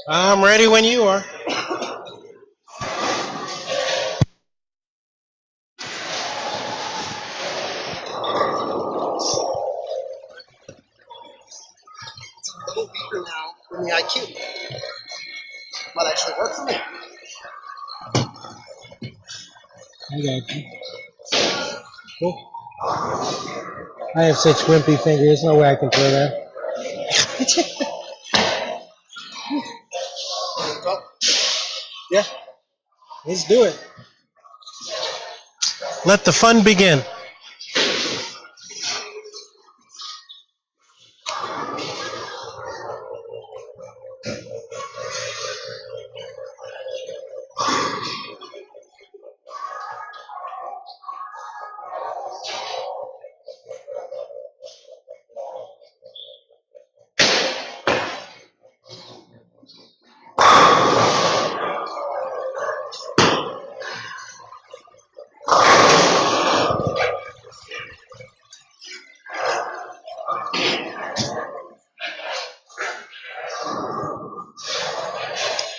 I'm ready when you are. It's a little weaker now than the IQ. Might actually work for me. I got you. Cool. I have such wimpy fingers. There's no way I can throw that. Go. Yeah. Let's do it. Let the fun begin.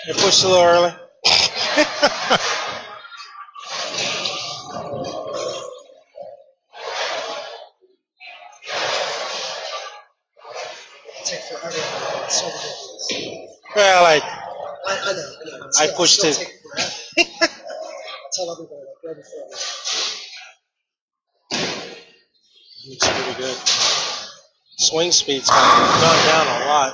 You pushed a little early. Take forever. It's so ridiculous. Well, I know. I pushed still it. take forever. Tell everybody, like, go before me. It's pretty good. Swing speed's gone down a lot.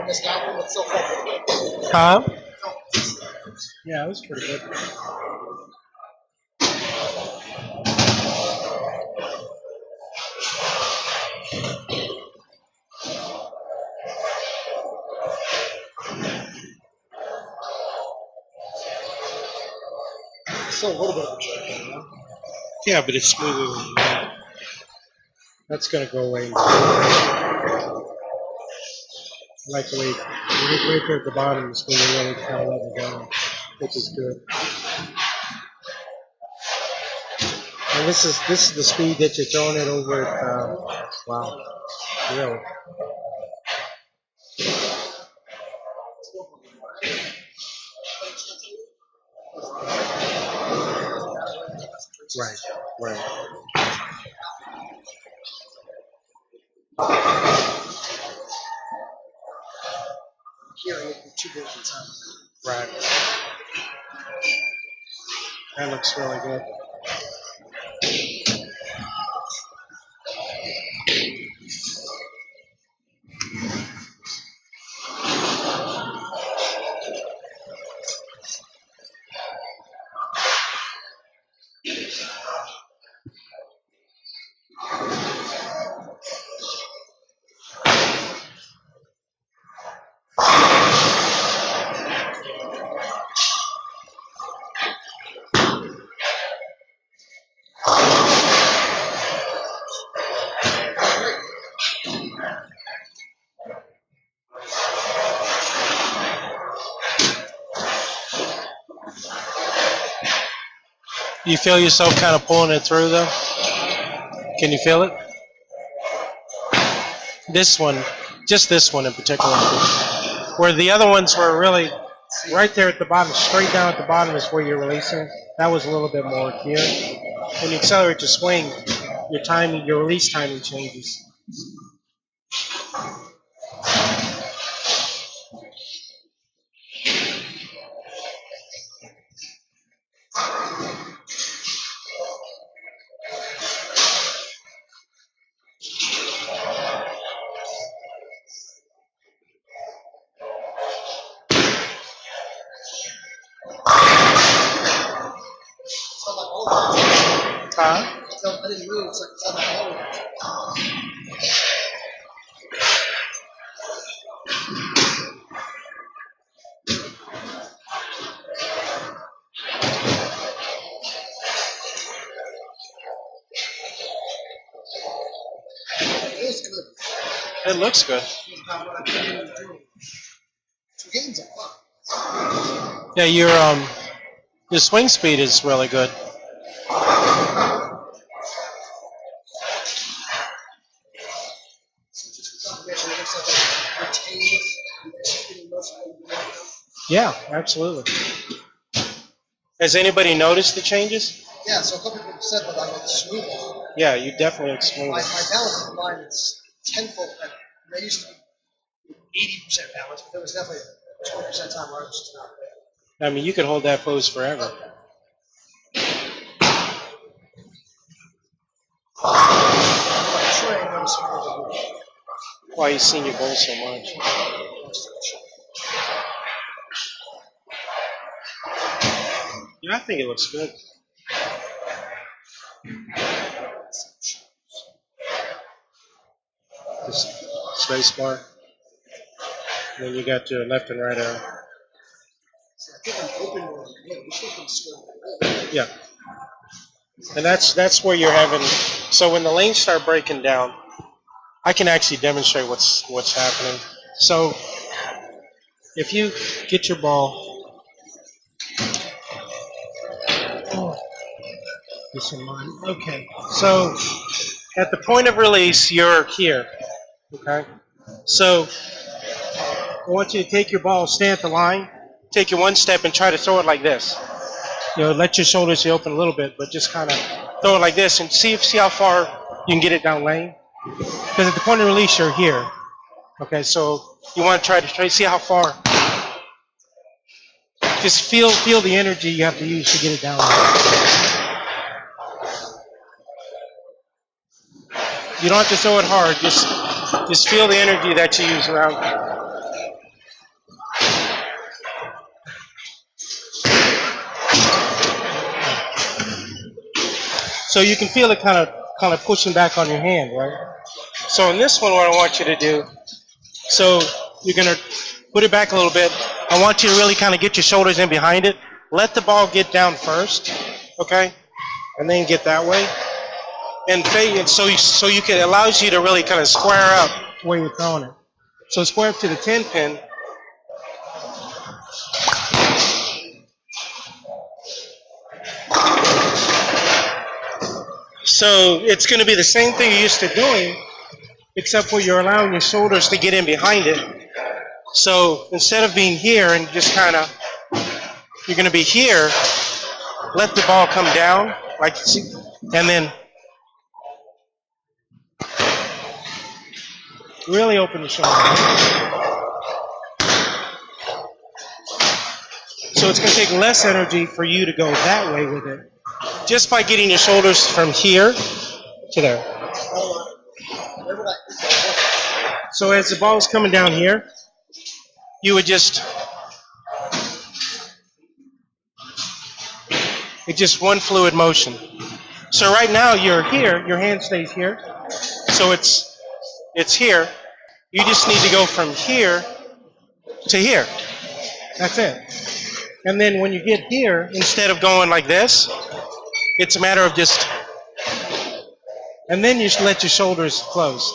This album, it's still fucking good. Huh? Yeah, it was pretty good. Still a little bit of a jerk, you know? Yeah, but it's smoother than that. That's going to go away. I like the way right there at the bottom is when you really kind of let it go, which is good. And this is the speed that you're throwing it over at. Wow, really. Right, right. Hearing it from two different times. Right. That looks really good. You feel yourself kind of pulling it through, though? Can you feel it? This one, just this one in particular. Where the other ones were really right there at the bottom, straight down at the bottom is where you're releasing. That was a little bit more here. When you accelerate your swing, your timing, your release timing changes. Huh? I didn't move, it's like it's on my own. feels good. It looks good. About what I've been doing. 2 games are fun. Yeah, your swing speed is really good. Yeah, absolutely. Has anybody noticed the changes? Yeah, so a couple people said that I look smoother. Yeah, you definitely look smoother. My balance in the line is tenfold better. I used to be 80% balance, but there was definitely a 20% time where I was just not there. I mean, you could hold that pose forever. Why you seen your bowl so much? Yeah, I think it looks good. Just space bar. And then you got your left and right arm. Yeah. And that's where you're having. So when the lanes start breaking down, I can actually demonstrate what's happening. So if you get your ball, this in mind. Okay. So at the point of release, you're here. Okay. So I want you to take your ball, stay at the line, take your one step, and try to throw it like this. You know, let your shoulders be open a little bit, but just kind of throw it like this and see how far you can get it down lane. Because at the point of release, you're here. Okay, so you want to try to see how far. Just feel the energy you have to use to get it down lane. You don't have to throw it hard. Just feel the energy that you use around. So you can feel it kind of pushing back on your hand, right? So in this one, what I want you to do, so you're going to put it back a little bit. I want you to really kind of get your shoulders in behind it. Let the ball get down first, okay? And then get that way. And so you can, it allows you to really kind of square up where you're throwing it. So square up to the 10 pin. So it's going to be the same thing you're used to doing, except for you're allowing your shoulders to get in behind it. So instead of being here and just kind of, you're going to be here, let the ball come down, like, and then really open the shoulders. So it's going to take less energy for you to go that way with it, just by getting your shoulders from here to there. So as the ball is coming down here, you would it's just one fluid motion. So right now you're here, your hand stays here, so it's here. You just need to go from here to here. That's it. And then when you get here, instead of going like this, it's a matter of just, and then you just let your shoulders close.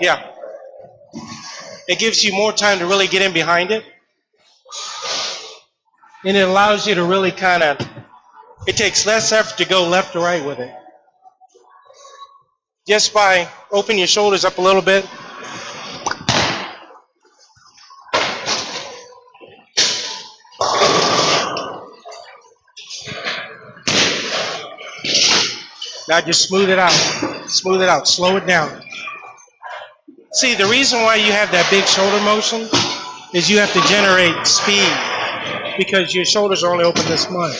Yeah. It gives you more time to really get in behind it. And it allows you to really kind of, it takes less effort to go left or right with it. Just by opening your shoulders up a little bit. Now just smooth it out. Smooth it out. Slow it down. See, the reason why you have that big shoulder motion is you have to generate speed because your shoulders are only open this much.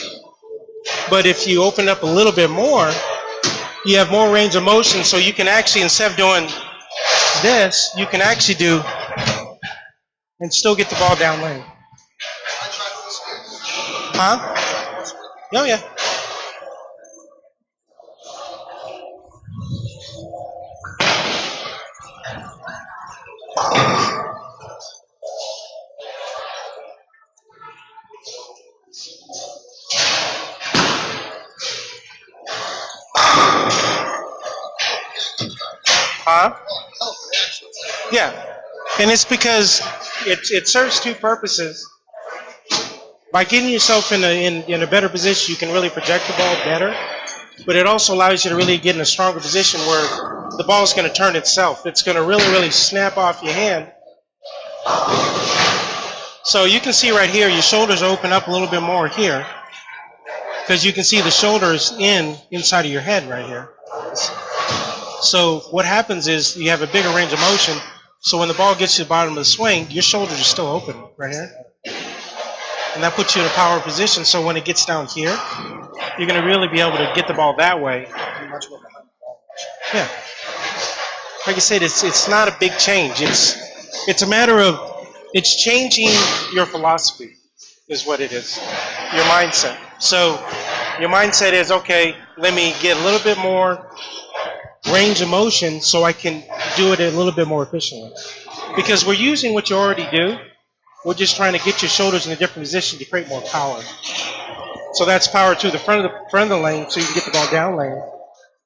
But if you open up a little bit more, you have more range of motion, so you can actually, instead of doing this, you can actually do and still get the ball down lane. Huh? Oh, yeah. Huh? Oh, actually. Yeah. And it's because it serves two purposes. By getting yourself in a better position, you can really project the ball better. But it also allows you to really get in a stronger position where the ball is going to turn itself. It's going to really snap off your hand. So you can see right here, your shoulders open up a little bit more here, because you can see the shoulders inside of your head right here. So what happens is you have a bigger range of motion. So when the ball gets to the bottom of the swing, your shoulders are still open right here. And that puts you in a power position. So when it gets down here, you're going to really be able to get the ball that way. Yeah. Like I said, it's not a big change. It's a matter of it's changing your philosophy is what it is, your mindset. So your mindset is, okay, let me get a little bit more range of motion so I can do it a little bit more efficiently. Because we're using what you already do. We're just trying to get your shoulders in a different position to create more power. So that's power to the front of the lane so you can get the ball down lane.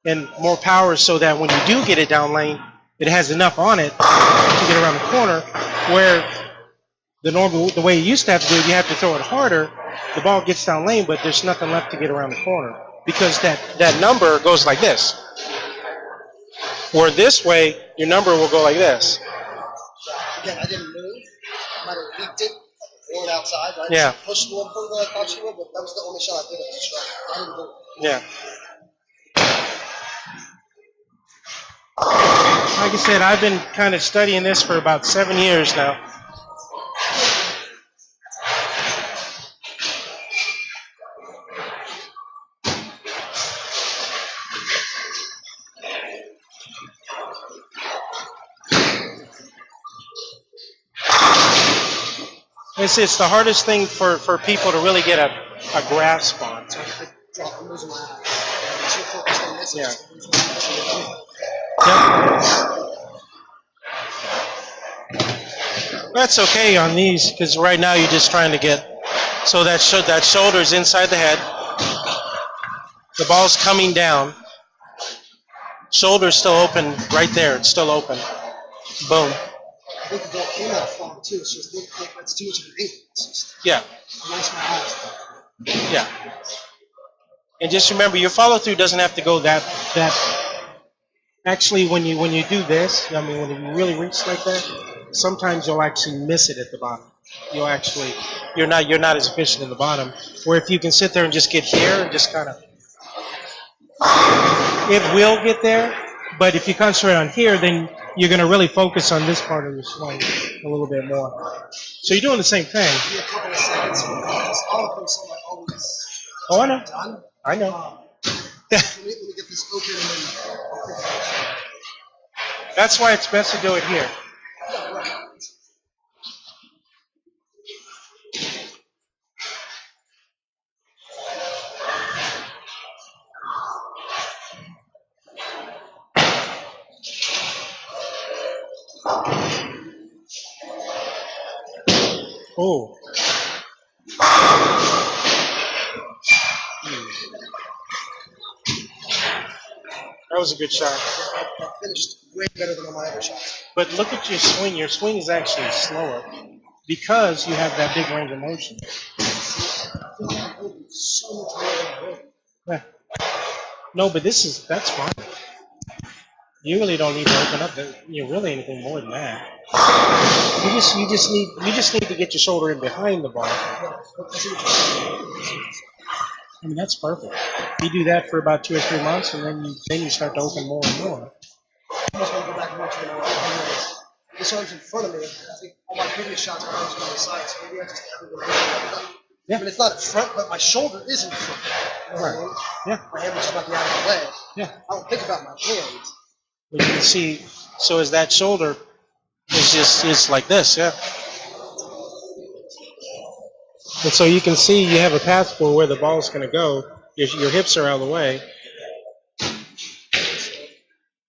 And more power so that when you do get it down lane, it has enough on it to get around the corner, where the way you used to have to do it, you have to throw it harder. The ball gets down lane, but there's nothing left to get around the corner because that number goes like this. Where this way, your number will go like this. Again, I didn't move. I might have leaked it, thrown it outside. Right? Yeah. She pushed a little further than I thought she would, but that was the only shot I did. I didn't do it. Yeah. Like I said, I've been kind of studying this for about 7 years now. It's the hardest thing for people to really get a grasp on. I'm losing my eyes. I'm too focused on this. Yeah. Yep. That's okay on these because right now you're just trying to get so that shoulder's inside the head. The ball's coming down. Shoulder's still open right there. It's still open. Boom. I think the ball came out far too. It's just it's too much of an angle. It's just Yeah. nice my eyes. Yeah. And just remember, your follow through doesn't have to go that. Actually, when you do this, I mean, when you really reach like that, sometimes you'll actually miss it at the bottom. You're not as efficient in the bottom. Where if you can sit there and just get here and just kind of, it will get there. But if you concentrate on here, then you're going to really focus on this part of your swing a little bit more. So you're doing the same thing. Give me a couple of seconds. All of them seem like always. Oh, I know. Done. I know. Let me get this open and then I'll figure it out. That's why it's best to do it here. Yeah, right. Oh. That was a good shot. I finished way better than all my other shots. But look at your swing. Your swing is actually slower because you have that big range of motion. So much more than I wrote. Yeah. No, but that's fine. You really don't need to open up really anything more than that. You just need to get your shoulder in behind the ball. I mean, that's perfect. You do that for about 2 or 3 months, and then you start to open more and more. I must want to go back and watch it now. This arm's in front of me. I think all my previous shots were arms on the side, so maybe I just haven't been doing it. Yeah. I mean, it's not in front, but my shoulder is in front. You know what I mean? Yeah. My hand just might be out of the way. Yeah. I don't think about my hands. But you can see, so as that shoulder is like this, yeah. And so you can see you have a path for where the ball is going to go. Your hips are out of the way.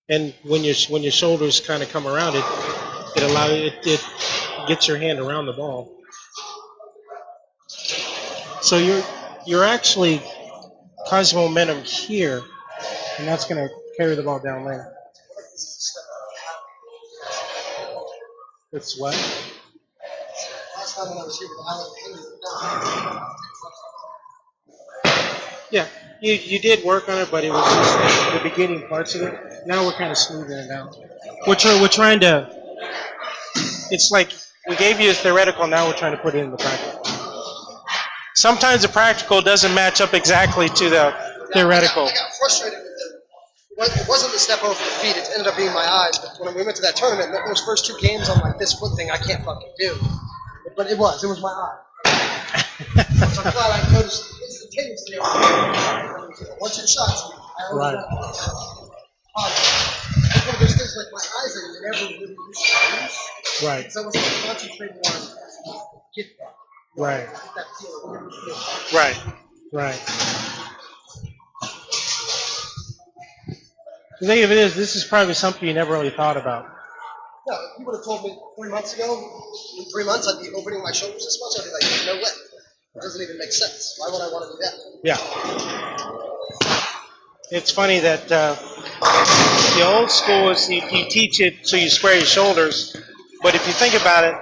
And when your shoulders kind of come around it, it gets your hand around the ball. So you're actually causing momentum here, and that's going to carry the ball down lane. It's what? Last time when I was here with the Island Yeah, you did work on it, but it was just the beginning parts of it. Now we're kind of smoothing it out. We're trying to. It's like we gave you a theoretical, now we're trying to put it in the practical. Sometimes the practical doesn't match up exactly to the theoretical. I got frustrated with it. It wasn't the step over the feet, it ended up being my eyes. But when we went to that tournament, those first 2 games, I'm like, this foot thing I can't fucking do. But it was my eye. So I'm glad I noticed instantaneously. 1 or 2 shots, I already got it. It's one of those things like my eyes, I never really used to use. Right. So I was concentrating on get that. Right. Get that feeling. Right. Right. The thing of it is, this is probably something you never really thought about. No, if you would have told me 3 months ago, in 3 months I'd be opening my shoulders this much, I'd be like, no way. It doesn't even make sense. Why would I want to do that? Yeah. It's funny that the old school is you teach it so you square your shoulders, but if you think about it,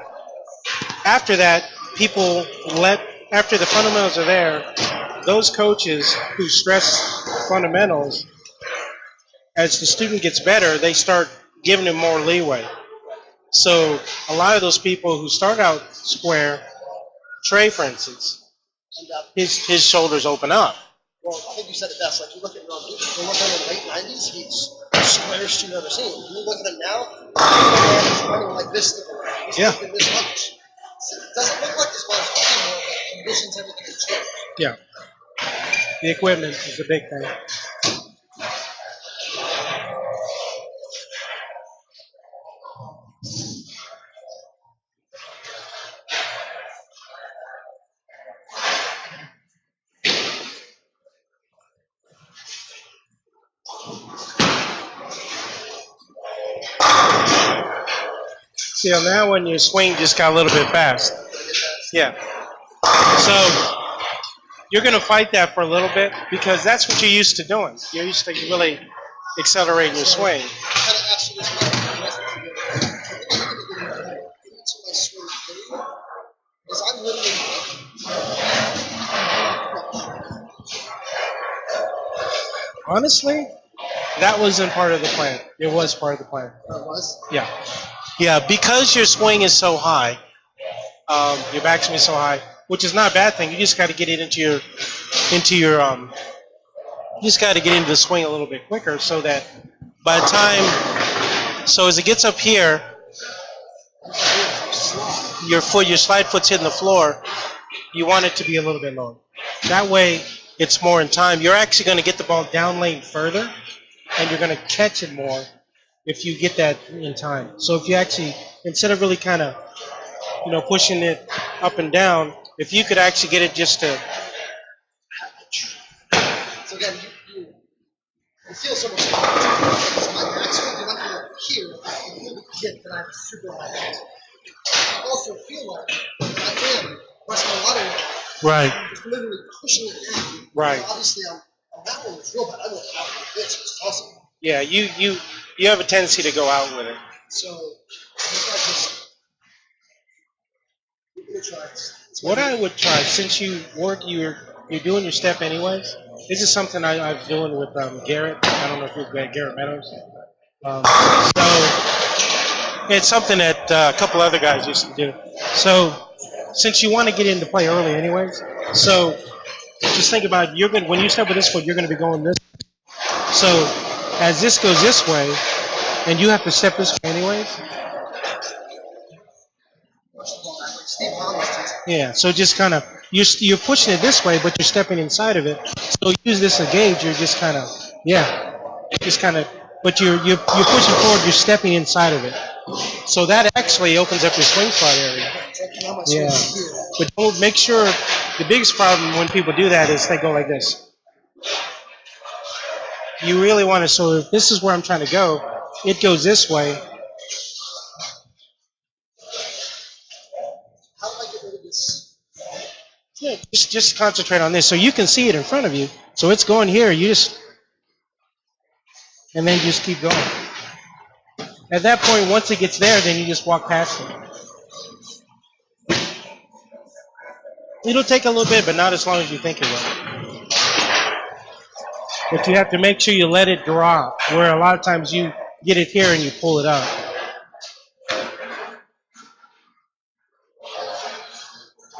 after that, after the fundamentals are there, those coaches who stress fundamentals, as the student gets better, they start giving them more leeway. So a lot of those people who start out square, Trey, for instance, his shoulders open up. Well, I think you said it best. Like, you look at Ron Duke, you look at him in the late 90s, he's the squarest you've ever seen. You look at him now, he's running like this. He's lifting this much. It doesn't look like this body's fucking more, but conditions, everything has changed. Yeah. The equipment is a big thing. See, on that one, your swing just got a little bit fast. Yeah. So you're going to fight that for a little bit because that's what you're used to doing. You're used to really accelerating your swing. I kind of asked you this is I'm literally honestly, that wasn't part of the plan. It was part of the plan. it was? Yeah. Yeah, because your swing is so high, your backswing is so high, which is not a bad thing. You just got to get it into your you just got to get into the swing a little bit quicker so that by the time, so as it gets up here, your slide foot's hitting the floor, you want it to be a little bit lower. That way, it's more in time. You're actually going to get the ball down lane further, and you're going to catch it more if you get that in time. So if you actually, instead of really kind of, pushing it up and down, if you could actually get it just to. So again, you feel so much better. It's my backswing, you're not going to hear the hit that I have a super high hit. I also feel like I am pressing a lot of Right. just literally pushing it down. Right. So obviously, that one was real bad. I went out like this. It was awesome. Yeah, you have a tendency to go out with it. So, just what I would try, since you're doing your step anyways, this is something I'm doing with Garrett. I don't know if you've got Garrett Meadows. So it's something that a couple other guys used to do. So since you want to get into play early anyways, so just think about when you step with this foot, you're going to be going this way. So as this goes this way, and you have to step this way anyways. Yeah, so just kind of, you're pushing it this way, but you're stepping inside of it. So use this as a gauge, you're just kind of, but you're pushing forward, you're stepping inside of it. So that actually opens up your swing spot area. Yeah, but don't make sure, the biggest problem when people do that is they go like this. You really want to, so if this is where I'm trying to go, it goes this way. How do I get rid of this? Yeah, just concentrate on this. So you can see it in front of you. So it's going here. And then you just keep going. At that point, once it gets there, then you just walk past it. It'll take a little bit, but not as long as you think it will. But you have to make sure you let it drop, where a lot of times you get it here and you pull it up.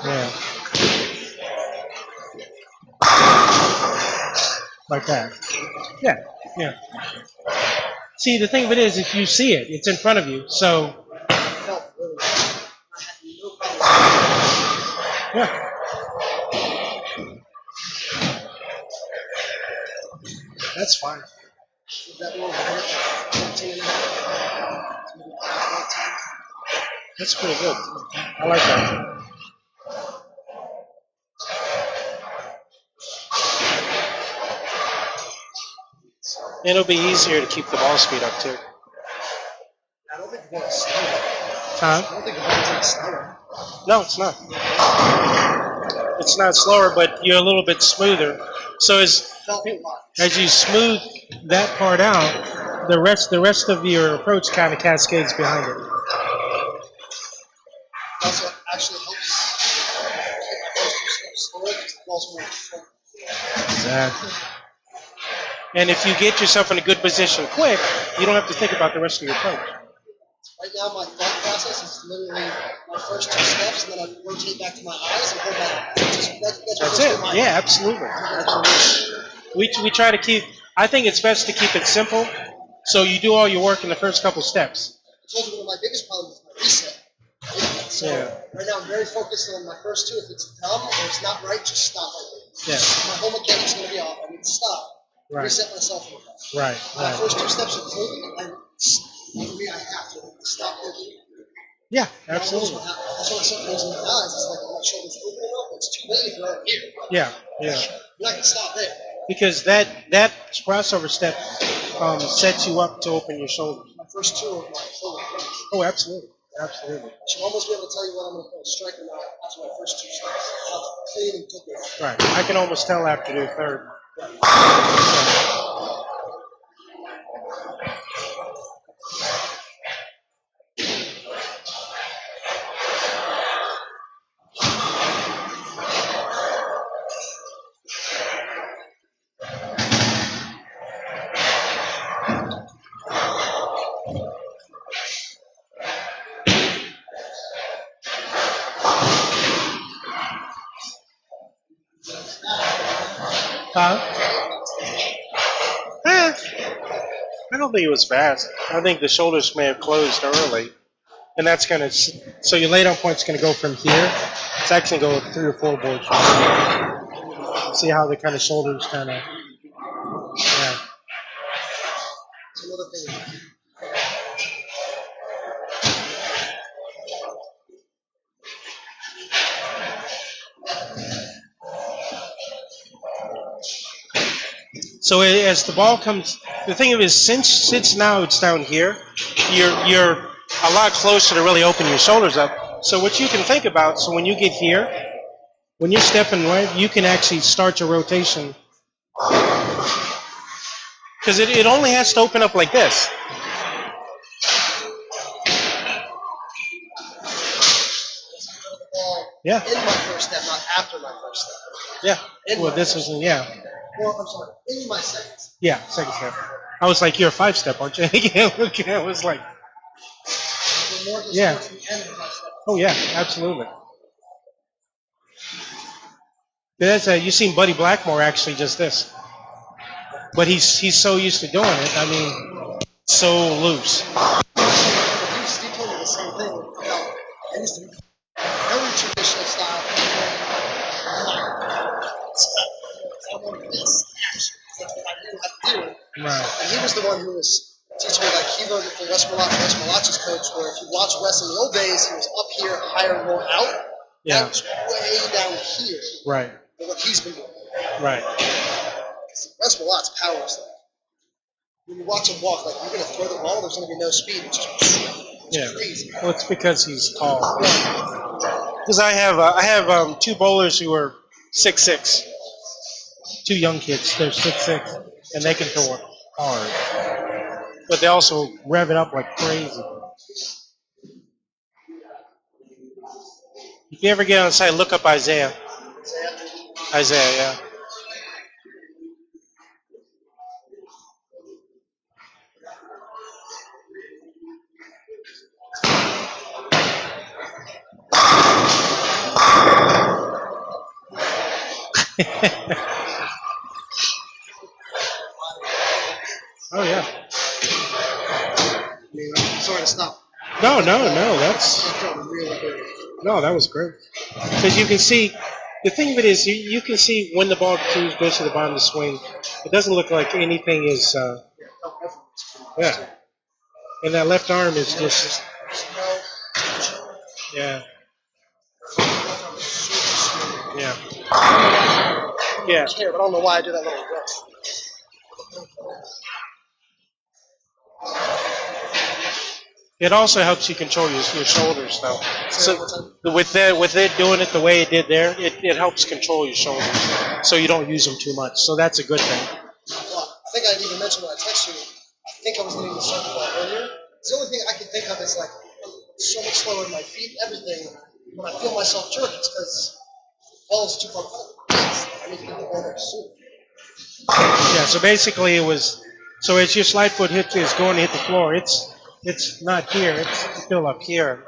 Yeah. Like that. Yeah, yeah. See, the thing of it is, if you see it, it's in front of you, so... Yeah. That's fine. That's pretty good. I like that. And it'll be easier to keep the ball speed up, too. I don't think the ball is slower. Huh? I don't think the ball is any slower. No, it's not. It's not slower, but you're a little bit smoother. So as you smooth that part out, the rest of your approach kind of cascades behind it. Also, actually helps keep my first 2 steps slower because the ball's more in front. Exactly. And if you get yourself in a good position quick, you don't have to think about the rest of your approach. Right now, my thought process is literally my first 2 steps, and then I rotate back to my eyes and hold back. That's it. Yeah, absolutely. We try to keep. I think it's best to keep it simple, so you do all your work in the first couple steps. I told you one of my biggest problems is my reset. So right now I'm very focused on my first 2. If it's dumb or it's not right, just stop it. Yeah. My whole mechanic's going to be off. I need to stop. Right. Reset myself. Right. My first 2 steps are clean, and for me, I have to stop thinking. Yeah, absolutely. That's when I start closing my eyes. It's like my shoulders open enough. It's too late if you're right here. Yeah, yeah. You're not going to stop there. Because that crossover step sets you up to open your shoulders. My first 2 are my shoulder. Oh, absolutely. Absolutely. I should almost be able to tell you what I'm going to strike or not after my first 2 steps. How clean and took it. Right. I can almost tell after the third. Huh? I don't think it was fast. I think the shoulders may have closed early. And that's going to, so your lay down point's going to go from here. It's actually going to go 3 or 4 boards from here. See how the kind of shoulders kind of, yeah. Another thing. So as the ball comes, the thing of it is, since now it's down here, you're a lot closer to really open your shoulders up. So what you can think about, so when you get here, when you're stepping right, you can actually start your rotation. Because it only has to open up like this. Yeah. In my first step, not after my first step. Yeah. Well, this was, yeah. Well, I'm sorry, in my second step. Yeah, second step. I was like, you're a 5-step, aren't you? I was like, yeah. Oh, yeah, absolutely. That's you've seen Buddy Blackmore actually just this. But he's so used to doing it. I mean, so loose. He told me the same thing. I used to be very traditional style. That's what I knew how to do. Right. And he was the one who was teaching me, like, he learned it from Wes Malacci's coach, where if you watch Wes in the old days, he was up here, higher, more out. Yeah. That was way down here. Right. Than what he's been doing. Right. Wes Malacci's power stuff. When you watch him walk, like, you're going to throw the ball, there's going to be no speed. It's just crazy. Well, it's because he's tall. Because I have 2 bowlers who are 6'6". 2 young kids. They're 6'6", and they can throw it hard. But they also rev it up like crazy. If you ever get on the site, look up Isaiah. Isaiah, yeah. Oh yeah. Sorry to stop. No, that's That felt really good. no, that was great. Because you can see, the thing of it is, you can see when the ball goes to the bottom of the swing. It doesn't look like anything is, yeah. And that left arm is just, yeah, yeah, yeah. But I don't know why I do that little rip. It also helps you control your shoulders, though. So with it doing it the way it did there, it helps control your shoulders, so you don't use them too much. So that's a good thing. Well, I think I even mentioned when I texted you, I think I was getting the circle ball earlier. The only thing I can think of is like, I'm so much slower in my feet, everything. When I feel myself jerk, it's because the ball is too far forward. I need to get the ball there soon. Yeah. So basically, it was. So as your slide foot is going to hit the floor, it's not here. It's still up here.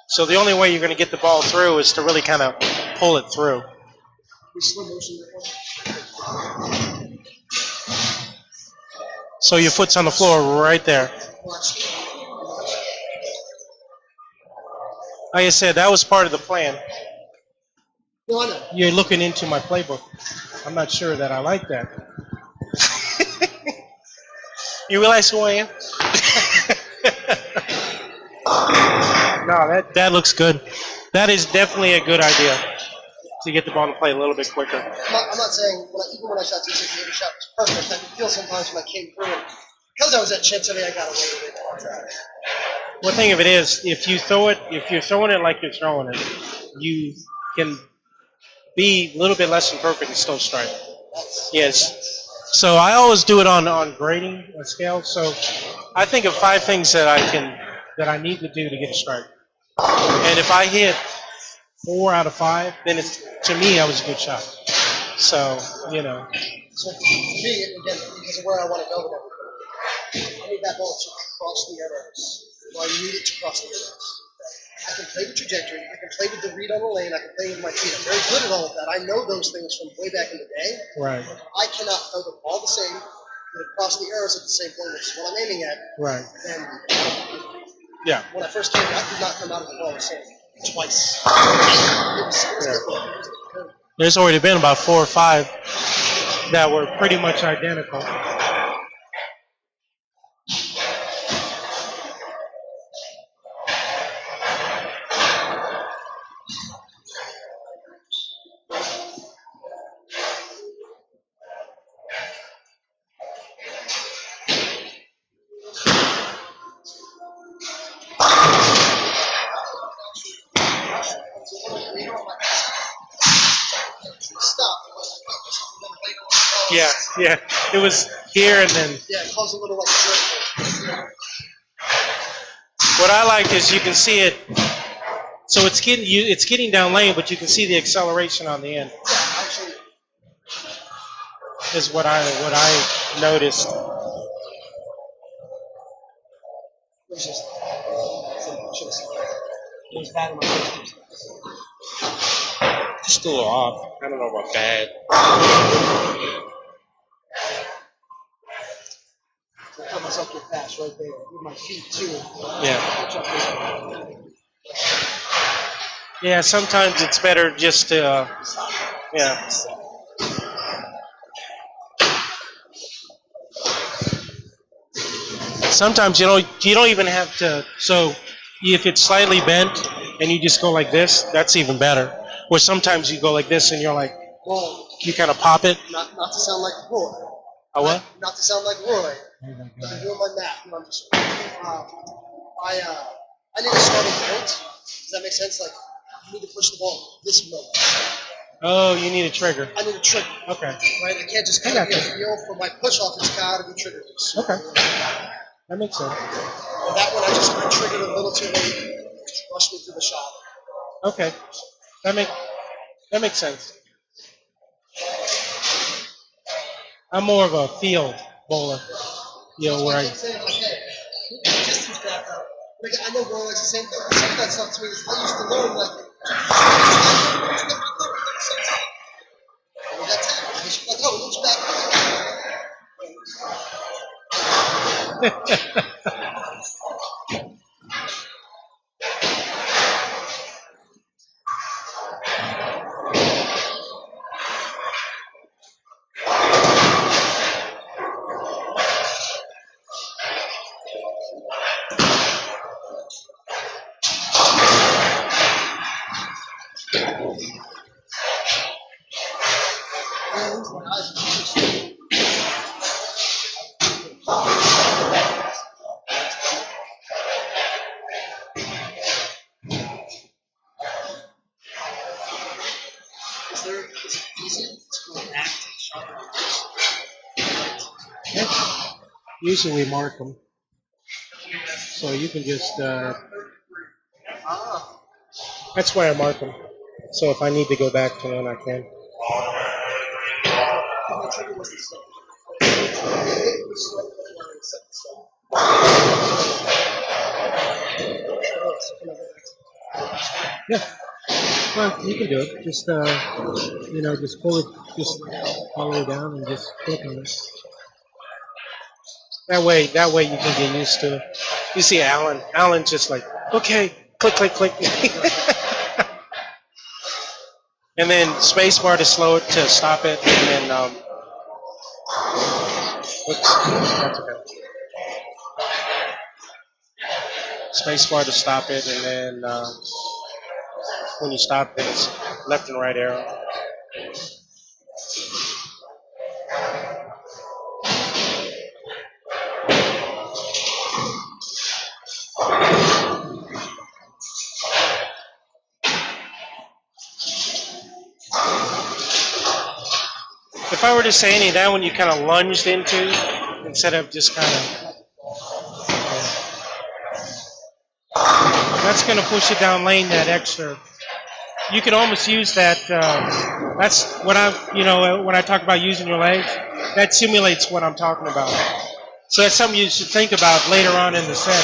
So the only way you're going to get the ball through is to really kind of pull it through. So your foot's on the floor right there. Like I said, that was part of the plan. No, I know. You're looking into my playbook. I'm not sure that I like that. You realize who I am? No, that looks good. That is definitely a good idea to get the ball to play a little bit quicker. I'm not saying, even when I shot 260, every shot was perfect. I could feel sometimes when I came through it. Because I was at chip today, I got away with it. One thing of it is, if you're throwing it like you're throwing it, you can be a little bit less than perfect and still strike. Yes. So I always do it on grading a scale. So I think of 5 things that I need to do to get a strike. And if I hit 4 out of 5, then to me, that was a good shot. So, you know. So for me, again, because of where I want to go with everything, I need that ball to cross the arrows. Well, I need it to cross the arrows. I can play with trajectory. I can play with the read on the lane. I can play with my feet. I'm very good at all of that. I know those things from way back in the day. Right. I cannot throw the ball the same, get across the arrows at the same point, which is what I'm aiming at. Right. And yeah. When I first came, I could not come out of the ball the same twice. There's already been about 4 or 5 that were pretty much identical. Yeah. It was here and then. Yeah, it caused a little like jerk. What I like is you can see it. So it's getting down lane, but you can see the acceleration on the end. Yeah, actually. Is what I noticed. Just a little off. I don't know about bad. I cut myself get fast right there with my feet too. Yeah. Yeah. Sometimes it's better just to. Yeah. Sometimes you don't even have to. So if it's slightly bent and you just go like this, that's even better. Or sometimes you go like this and you're like, well, you kind of pop it. Not to sound like Roy. A what? Not to sound like Roy. But I'm doing my math. I'm just, I need a starting point. Does that make sense? Like, you need to push the ball this way. Oh, you need a trigger. I need a trigger. Okay. Right? It can't just kind of be a feel for my push off. It's got to be triggered. Okay. That makes sense. And that one I just triggered a little too late. Rushed me through the shot. Okay. That makes sense. I'm more of a field bowler. You know, where I kept saying, like, hey, distance back up. Like, I know Rolex the same thing. Some of that stuff to me is I used to learn, like, I mean, that's it. Like, oh, looks back. Is it easy to act sharper? usually we mark them, so you can just. That's why I mark them. So if I need to go back to one, I can. Yeah. Well, you can do it. Just just pull it just all the way down and just click on it. That way you can get used to it. You see Alan. Alan's just like, okay, click, click, click. And then space bar to slow it, to stop it, and then oops, that's okay. Space bar to stop it, and then when you stop it, it's left and right arrow. If I were to say any of that one you kind of lunged into instead of just kind of, that's going to push it down lane that extra. You can almost use that. That's what when I talk about using your legs, that simulates what I'm talking about. So that's something you should think about later on in the set.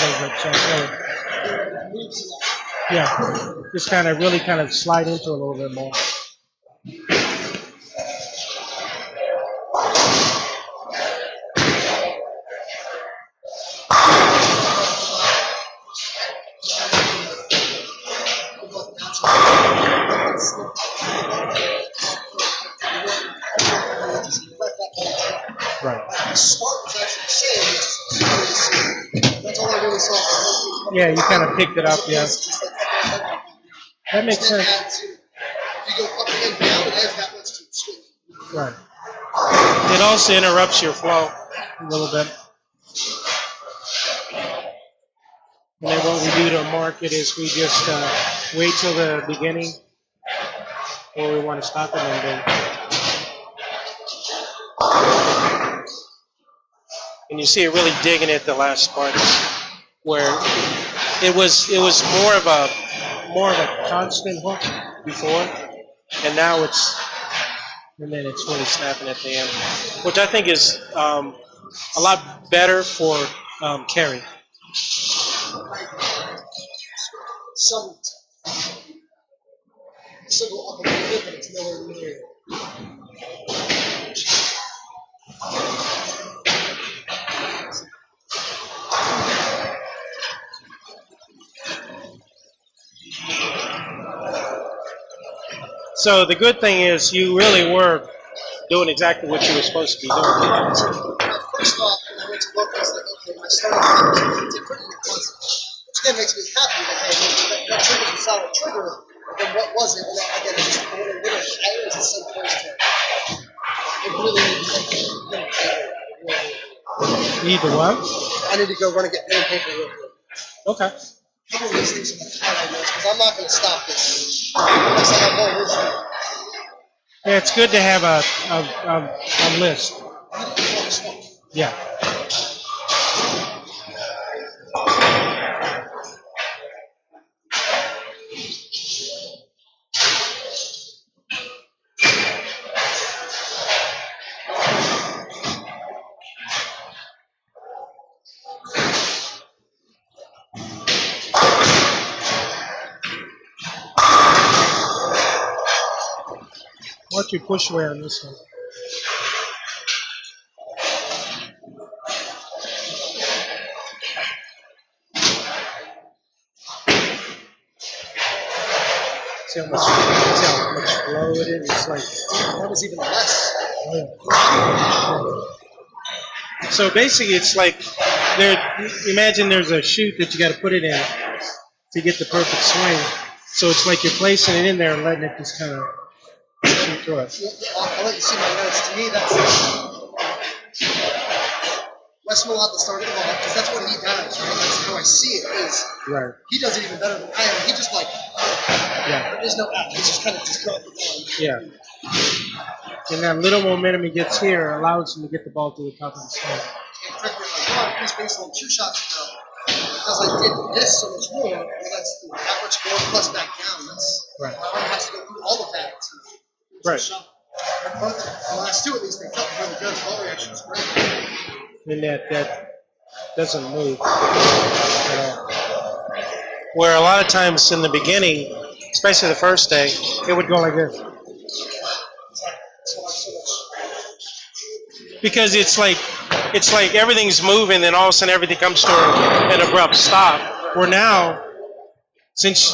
Yeah, just kind of really kind of slide into a little bit more. Right. Spark was actually saying, that's all I really saw. Yeah, you kind of picked it up, yeah. That makes sense. If you go up and down, it has that much to swing. Right. It also interrupts your flow a little bit. And then what we do to mark it is we just wait till the beginning where we want to stop it and then. And you see it really digging at the last part where it was more of a constant hook before, and now and then it's really snapping at the end, which I think is a lot better for carry. Some go up a little bit, but it's nowhere near. So the good thing is you really were doing exactly what you were supposed to be doing. When I first thought, and I went to look, I was like, okay, when I started different, which again makes me happy that hey, that trigger's a solid trigger, but then what was it? And again, it's just a little higher as a sub first time. It really Need the what? I need to go run and get pen and paper real quick. Okay. Couple of these things in the highlight notes because I'm not going to stop this. Unless I have more listening. Yeah, it's good to have a list. Yeah. Watch your push away on this one. See how much flow it is? It's like, that was even less. So basically, it's like imagine there's a chute that you got to put it in to get the perfect swing. So it's like you're placing it in there and letting it just kind of shoot through it. I'll let you see my notes. To me, that's Wes Millat at the start of the ball, because that's what he does, right? That's how I see it. Is right. He does it even better than I am. He just like, there's no act. He's just kind of just dropping down. Yeah. And that little momentum he gets here allows him to get the ball to the top of the swing. And correct me if I'm wrong, Chris Baseline 2 shots ago, because I did this so much more, well, that's that much more plus back down. That's right. My arm has to go through all of that to right. shot. But both the last two at least, they felt really good. The ball reaction was great. And that doesn't move at all. Where a lot of times in the beginning, especially the first day, it would go like this. Because it's like everything's moving, and all of a sudden everything comes to an abrupt stop. Where now, since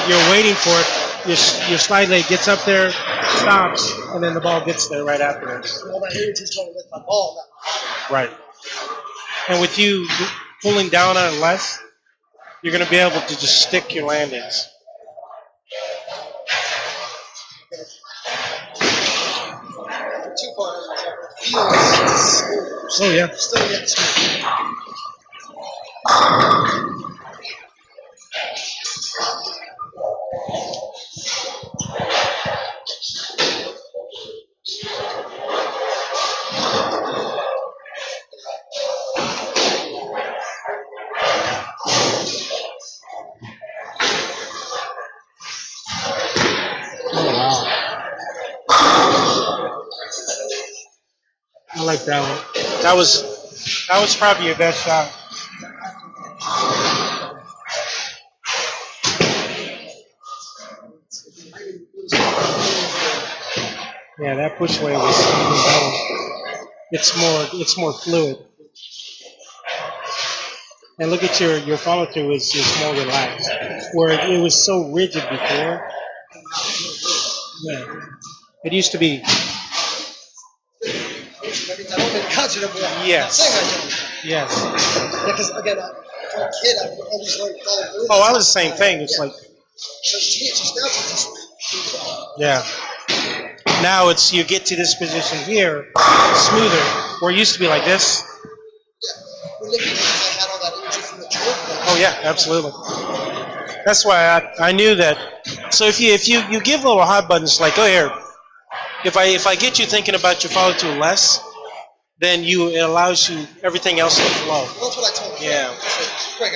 you're waiting for it, your slide leg gets up there, stops, and then the ball gets there right afterwards. Well, my hands is going with my ball. Right. And with you pulling down on it less, you're going to be able to just stick your landings. Too far. Feels oh yeah. Still yet smooth. I like that one. That was probably your best shot. Yeah, that push away was even better. It's more fluid. And look at your follow through is more relaxed. Where it was so rigid before. Yeah. It used to be. Yes. Yes. Because again, as a kid, I always learned follow through. Oh, I was the same thing. It's like. So to me, it's just now just. Yeah. Now it's you get to this position here, smoother. Where it used to be like this. Oh yeah, absolutely. That's why I knew that. So if you give little hot buttons like, oh here, if I get you thinking about your follow through less, then it allows you everything else to flow. Well, that's what I told him. Yeah. I said, Greg, I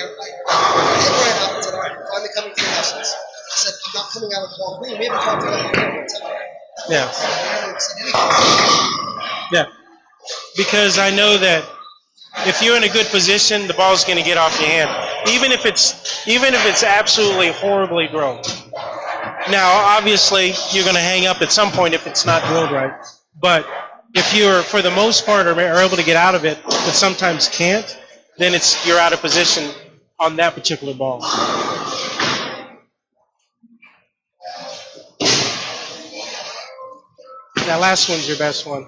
said, all right, I'm finally coming to your lessons. I said, I'm not coming out of the ball green. We haven't talked about it in Yeah. Yeah. Because I know that if you're in a good position, the ball's going to get off your hand, even if it's absolutely horribly drilled. Now, obviously, you're going to hang up at some point if it's not drilled right. But if you're, for the most part, are able to get out of it, but sometimes can't, then you're out of position on that particular ball. That last one's your best one.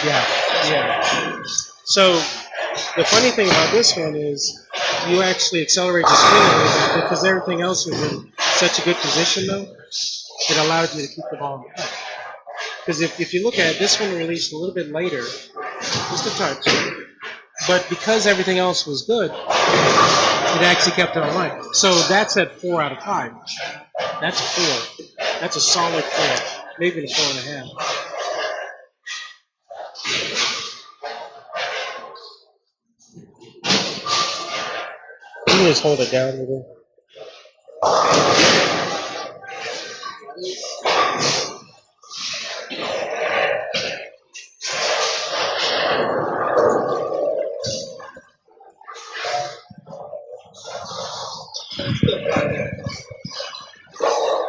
Yeah. So the funny thing about this one is you actually accelerate the spin a little bit because everything else was in such a good position, though, it allowed you to keep the ball in the cup. Because if you look at it, this one released a little bit later, just a touch. But because everything else was good, it actually kept it on line. So that's at 4 out of 5. That's 4. That's a solid 4, maybe a 4.5. You can just hold it down with it.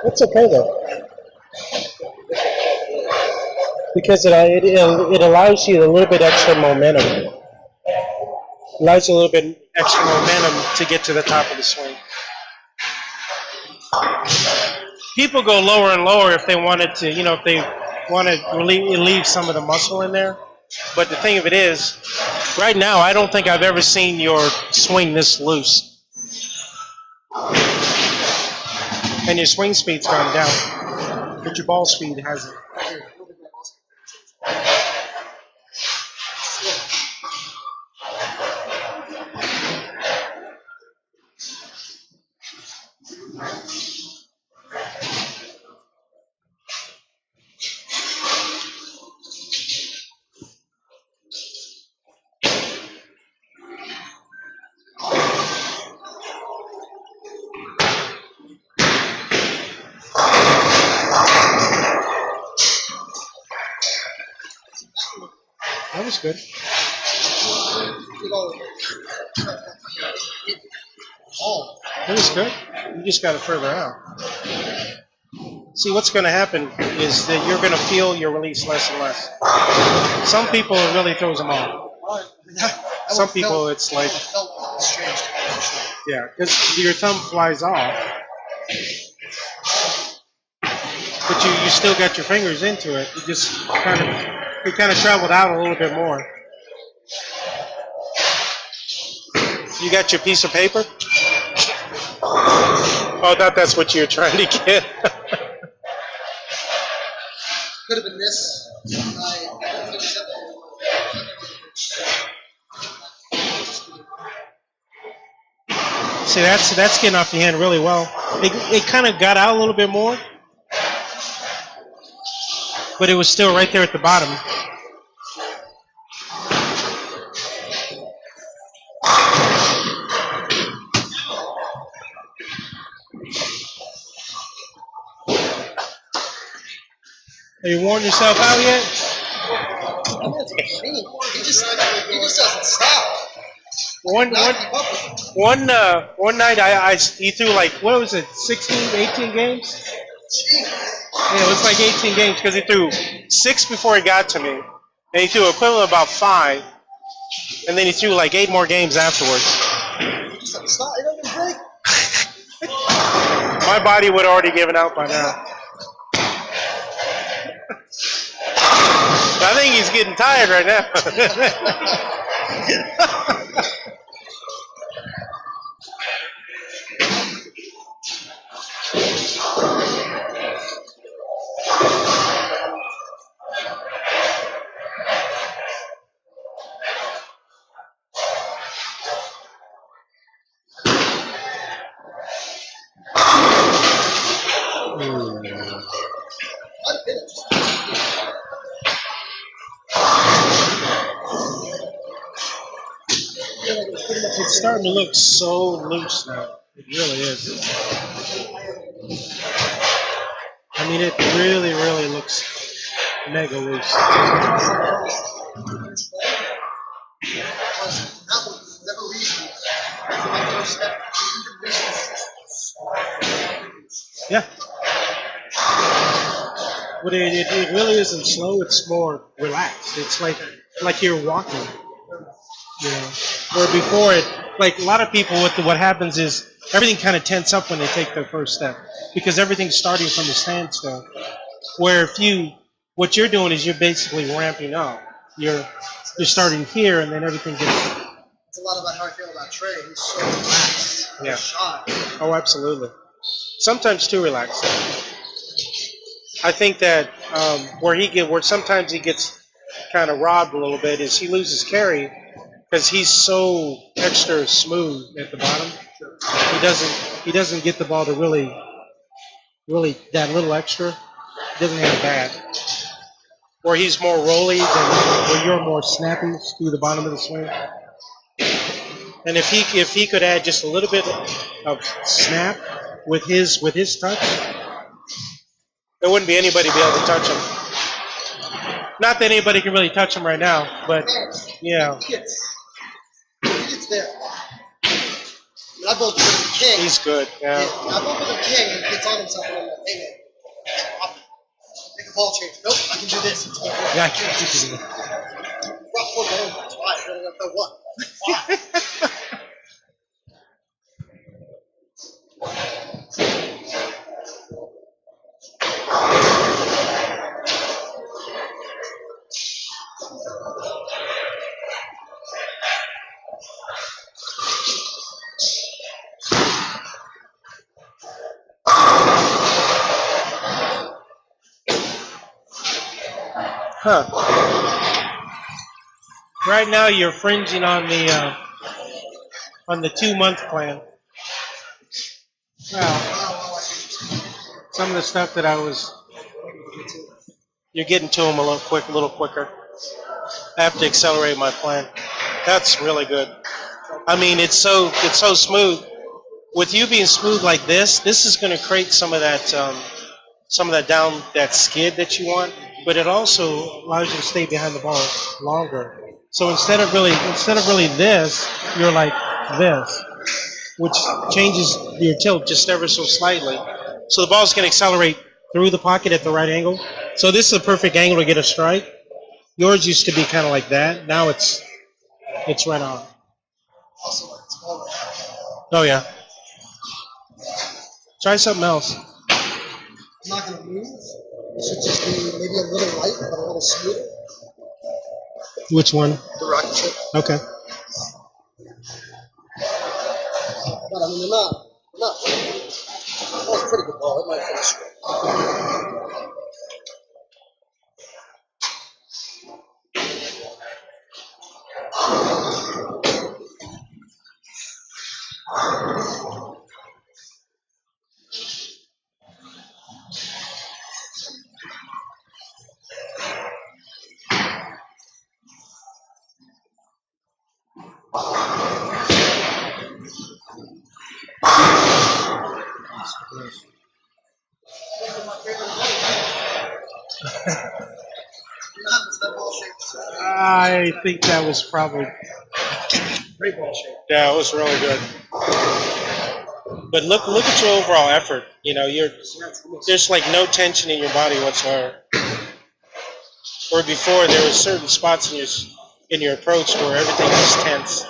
It's okay though, because it allows you a little bit extra momentum. Allows you a little bit extra momentum to get to the top of the swing. People go lower and lower if they wanted to, if they want to relieve some of the muscle in there. But the thing of it is, right now, I don't think I've ever seen your swing this loose. And your swing speed's gone down, but your ball speed hasn't. That was good. That was good. You just got it further out. See, what's going to happen is that you're going to feel your release less and less. Some people, it really throws them off. Some people, it's like, yeah, because your thumb flies off, but you still got your fingers into it. You just kind of traveled out a little bit more. You got your piece of paper? Oh, I thought that's what you were trying to get. Could have been this. See, that's getting off the hand really well. It kind of got out a little bit more, but it was still right there at the bottom. Have you worn yourself out yet? He just doesn't stop. One night he threw like, what was it, 16, 18 games? Yeah, it was like 18 games because he threw 6 before he got to me. And he threw equivalent about 5. And then he threw like 8 more games afterwards. He just doesn't stop. He doesn't break. My body would have already given out by now. I think he's getting tired right now. It's starting to look so loose now. It really is. I mean, it really, really looks mega loose. Yeah. But it really isn't slow. It's more relaxed. It's like you're walking. You know, where before it, like a lot of people, what happens is everything kind of tense up when they take their first step because everything's starting from a standstill. Where what you're doing is you're basically ramping up. You're starting here, and then everything gets. It's a lot about how I feel about Trey. He's so relaxed. Yeah. Shot. Oh, absolutely. Sometimes too relaxed. I think that where sometimes he gets kind of robbed a little bit is he loses carry. Because he's so extra smooth at the bottom, he doesn't get the ball to really that little extra. He doesn't have that. where he's more rolly than where you're more snappy through the bottom of the swing. And if he could add just a little bit of snap with his touch, there wouldn't be anybody be able to touch him. Not that anybody can really touch him right now, but yeah. He gets there. I bowled with the king. He's good. Yeah. I bowled with the king and he gets on himself and I'm like, hey man, make a ball change. Nope, I can do this. It's going Yeah, I can't do that. rough four bowling. That's why. I don't know what. Why? Huh. Right now you're fringing on the 2-month plan. Well, some of the stuff that you're getting to them a little quicker. I have to accelerate my plan. That's really good. I mean, it's so smooth. With you being smooth like this is going to create some of that skid that you want. But it also allows you to stay behind the ball longer. So instead of really this, you're like this, which changes your tilt just ever so slightly. So the ball's going to accelerate through the pocket at the right angle. So this is a perfect angle to get a strike. Yours used to be kind of like that. Now it's right on. Oh yeah. Try something else. I'm not going to move. It should just be maybe a little light, but a little smoother. Which one? The rocket ship. Okay. But I mean, they're not. That was a pretty good ball. It might finish. I think that was probably Great ball shape. yeah, it was really good. But look at your overall effort. You know, there's like no tension in your body whatsoever. Where before there were certain spots in your approach where everything was tense.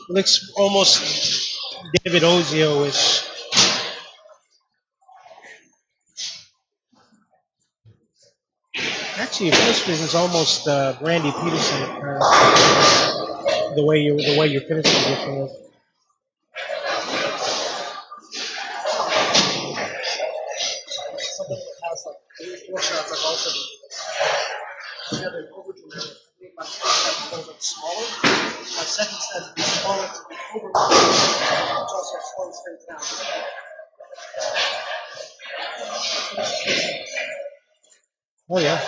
Looks almost David Ozio-ish. Actually, this is almost Randy Peterson. The way your finish position is. Something that has like 4 shots, I've also been over dramatic. My first step is a little bit smaller. My second step is smaller to be over dramatic. It's also slowing straight down. Oh yeah.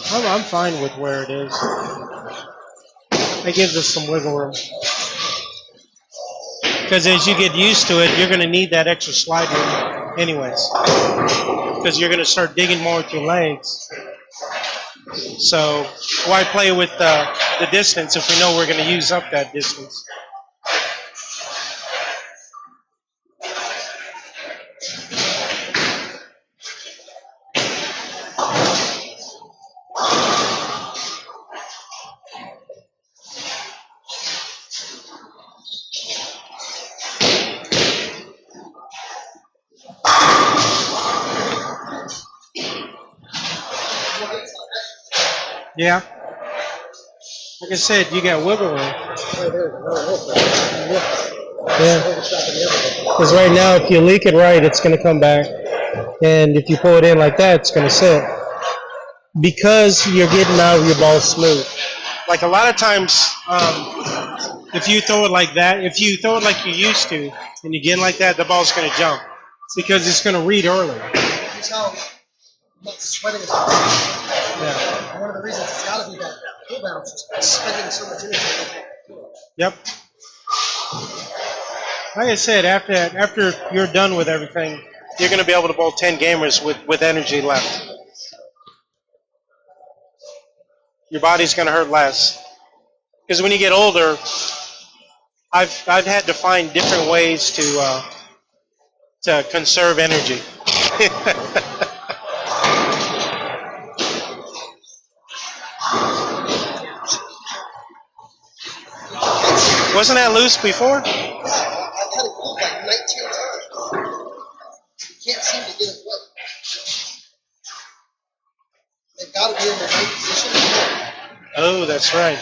I'm fine with where it is. It gives us some wiggle room. Because as you get used to it, you're going to need that extra slide room anyways. Because you're going to start digging more with your legs. So why play with the distance if we know we're going to use up that distance? Yeah. Like I said, you got wiggle room. Yeah. Because right now, if you leak it right, it's going to come back. And if you pull it in like that, it's going to sit. Because you're getting out of your ball smooth. Like a lot of times, if you throw it like that, if you throw it like you used to, and you get like that, the ball's going to jump because it's going to read early. You tell I'm not sweating as much. Yeah. And one of the reasons it's got to be that pull bounce is spending so much energy. Yep. Like I said, after you're done with everything, you're going to be able to bowl 10 gamers with energy left. Your body's going to hurt less. Because when you get older, I've had to find different ways to conserve energy. Wasn't that loose before? Yeah, I've had it pulled like 19 times. You can't seem to get it wet. They've got to be in the right position. Oh, that's right.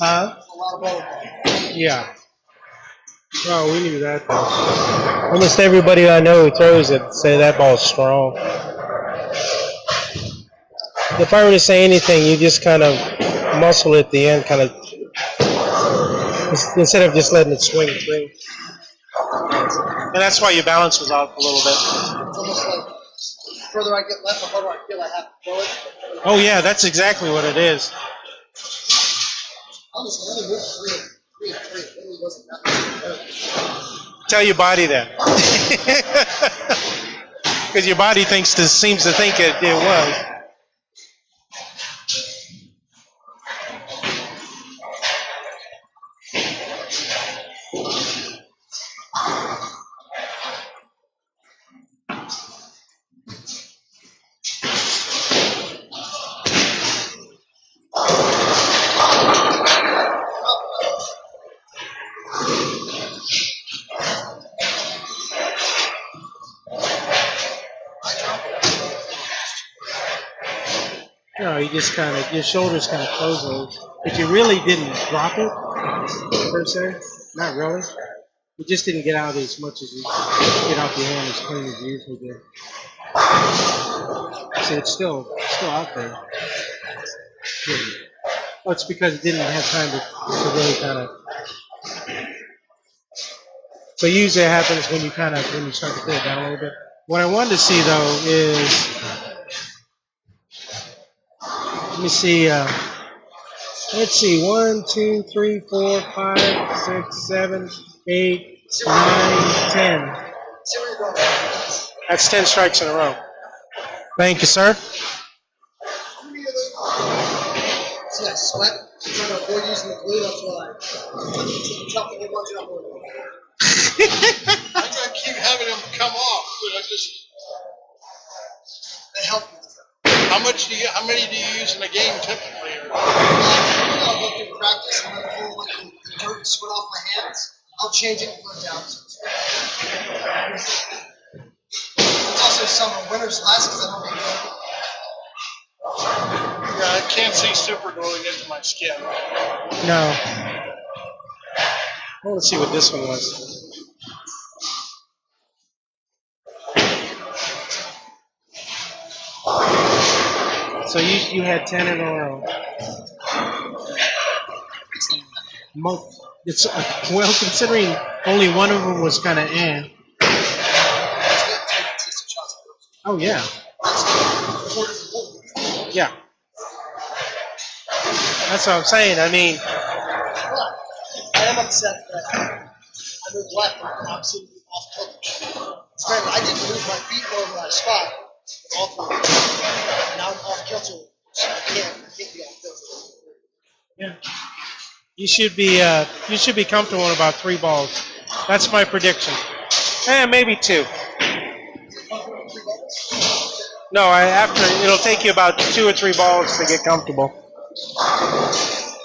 Huh? A lot of ball. Yeah. Oh, we knew that. Though. Almost everybody I know who throws it say that ball's strong. If I were to say anything, you just kind of muscle at the end, kind of instead of just letting it swing through. And that's why your balance was off a little bit. It's almost like the further I get left, the harder I feel I have to throw it. Oh yeah, that's exactly what it is. Honestly, I only moved 3 and 3. It really wasn't that much. Tell your body that. Because your body seems to think it was. No, you just kind of, your shoulders kind of close those. If you really didn't drop it, per se, not really. You just didn't get out as much as you get off your hand as clean as you usually do. So it's still out there. Oh, it's because it didn't have time to really kind of. So usually it happens when you start to pull it down a little bit. What I wanted to see though is, let me see. Let's see. 1, 2, 3, 4, 5, 6, 7, 8, 9, 10. That's 10 strikes in a row. Thank you, sir. See, I sweat. I'm trying to avoid using the glue. That's why chopping it once up. I keep having them come off, but I just. They help me. How many do you use in a game typically? I'll go through practice and I'll pull like the dirt and sweat off my hands. I'll change it and put it down. It's also summer. Winter's less because I don't make it. Yeah, I can't see super going into my skin. No. Well, let's see what this one was. So you had 10 in a row. It's well, considering only one of them was kind of Oh yeah. Yeah. That's what I'm saying. I mean, I am upset that I moved left and I'm absolutely off kilter. It's granted, I didn't move my feet over my spot. All three. Now I'm off kilter, so I can't be off kilter. yeah. You should be comfortable in about 3 balls. That's my prediction. Maybe 2. No, after it'll take you about 2 or 3 balls to get comfortable.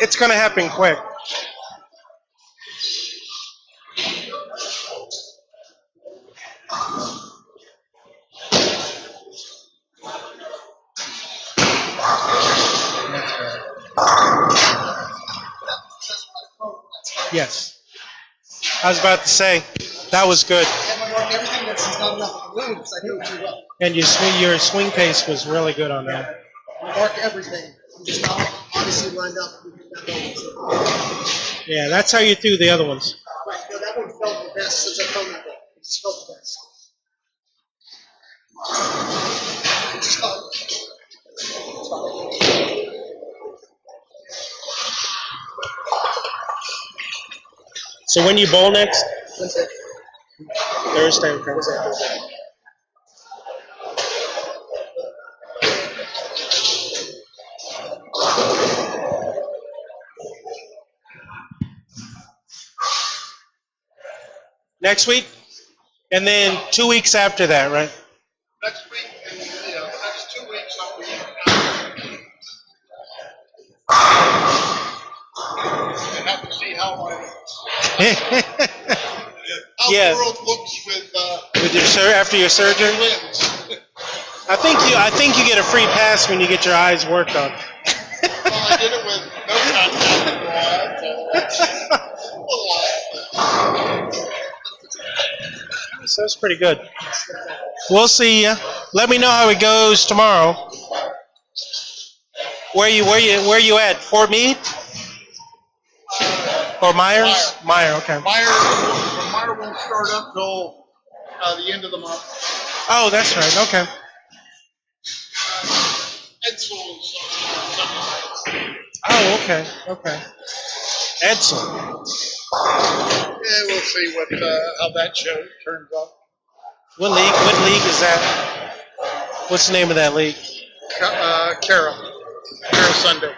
It's going to happen quick. Yes. I was about to say, that was good. Everything that's not enough to move because I knew it too well. And your swing pace was really good on that. I mark everything. I'm just not obviously lined up. Yeah, that's how you threw the other ones. Right, no, that one felt the best since I've thrown that one. It just felt the best. It just felt. So when you bowl next? Wednesday. Thursday. Okay. Next week? And then 2 weeks after that, right? Next week, and next 2 weeks, I'll be and have to see how Yeah. the world looks with after your surgery. wins. I think you get a free pass when you get your eyes worked on. Well, I did it with no contact So that's pretty good. We'll see ya. Let me know how it goes tomorrow. Where you at? Fort Meade? Or Myers? Meyer, okay. Meyer won't start up till the end of the month. Oh, that's right. Okay. Edsel's Oh, okay. Okay. Edsel. yeah, we'll see how that show turns out. What league is that? What's the name of that league? Kara Sunday.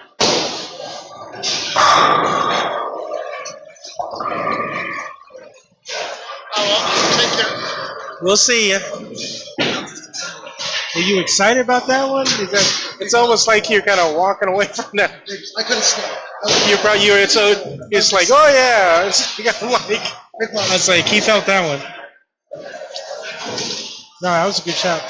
Oh, well, take care. We'll see ya. Are you excited about that one? It's almost like you're kind of walking away from that. I couldn't stop. It's like, oh yeah. I was like, he felt that one. No, that was a good shot.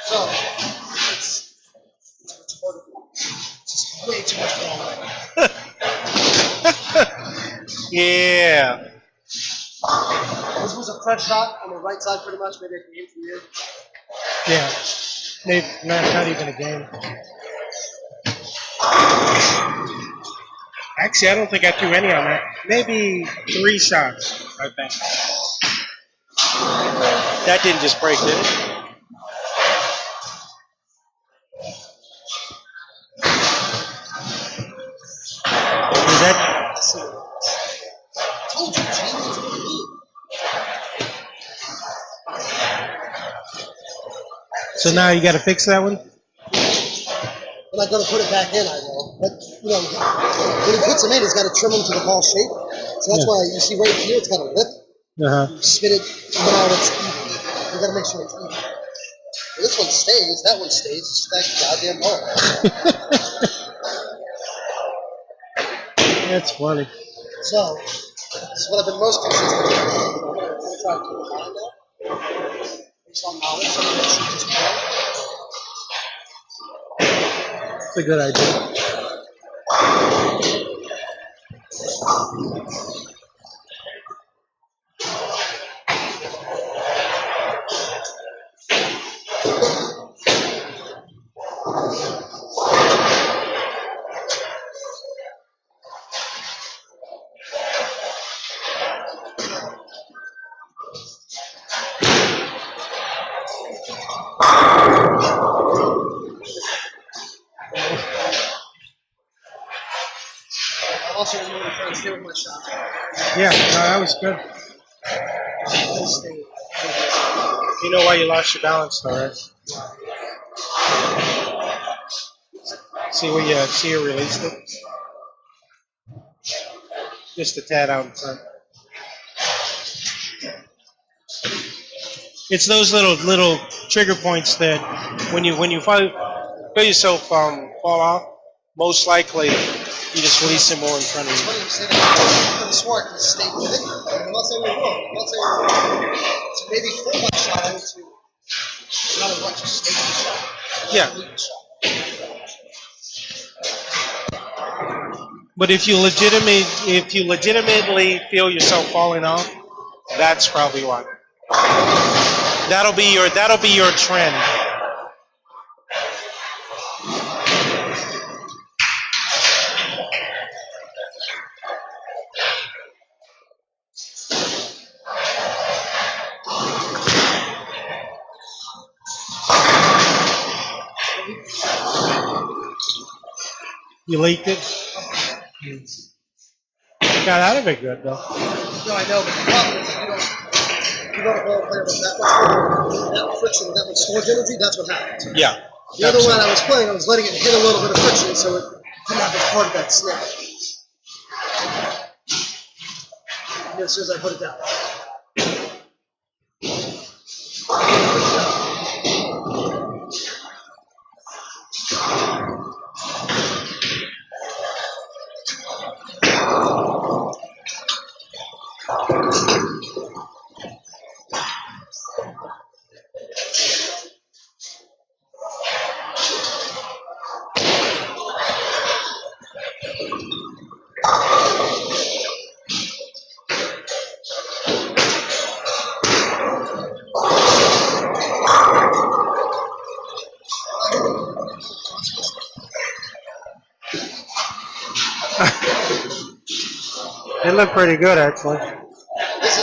So, it's way too much ball. Yeah. This was a fresh shot on the right side pretty much, maybe I can aim from here. Yeah. Maybe not even a game. Actually, I don't think I threw any on that. Maybe 3 shots, I think. That didn't just break, did it? Is that? Told you, James, it's me. So now you got to fix that one? When I go to put it back in, I will. But, when he puts them in, he's got to trim them to the ball shape. So that's why you see right here, it's got a lip. Uh-huh. You spin it, and now it's even. You got to make sure it's even. Well, this one stays, that one stays. It's that goddamn ball. That's funny. So, this is what I've been most consistent with. I'm going to try to keep it on now. Based on knowledge, so I'm going to shoot this ball. That's a good idea. also remember trying to stay with my shot. Yeah, no, that was good. You know why you lost your balance, though, right? See where you released it? Just a tad out in front. It's those little trigger points that when you feel yourself fall off, most likely you just release it more in front of It's you. funny you say that. I could have swore I could have stayed with it. I'm not saying you're wrong. I'm not saying you're wrong. So maybe for my shot, I need to not as much as stay with the shot. Yeah. Leave the shot. But if you legitimately feel yourself falling off, that's probably why. That'll be your trend. You leaked it? Got out of it good, though. No, I know, but the problem is you don't ball player with that friction, that much storage energy, that's what happens. Yeah. The other one I was playing, I was letting it hit a little bit of friction, so it didn't have as part of that snap. And as soon as I put it down. It looked pretty good, actually. This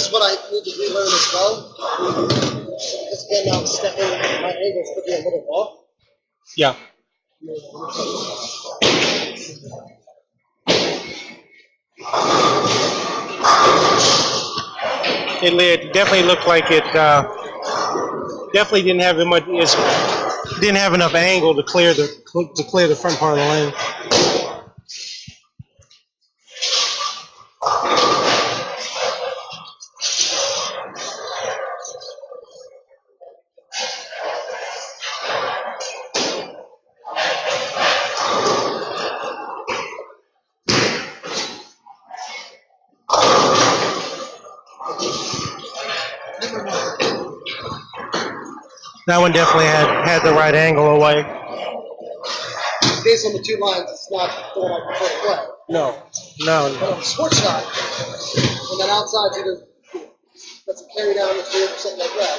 is what I need to relearn as well. Because again, now I'm stepping, my angles could be a little off. Yeah. It definitely looked like it definitely didn't have enough angle to clear the front part of the lane. That one definitely had the right angle away. Based on the two lines, it's not the one I prefer to play. No. But on the sports side, and then outside, either let some carry down the field or something like that.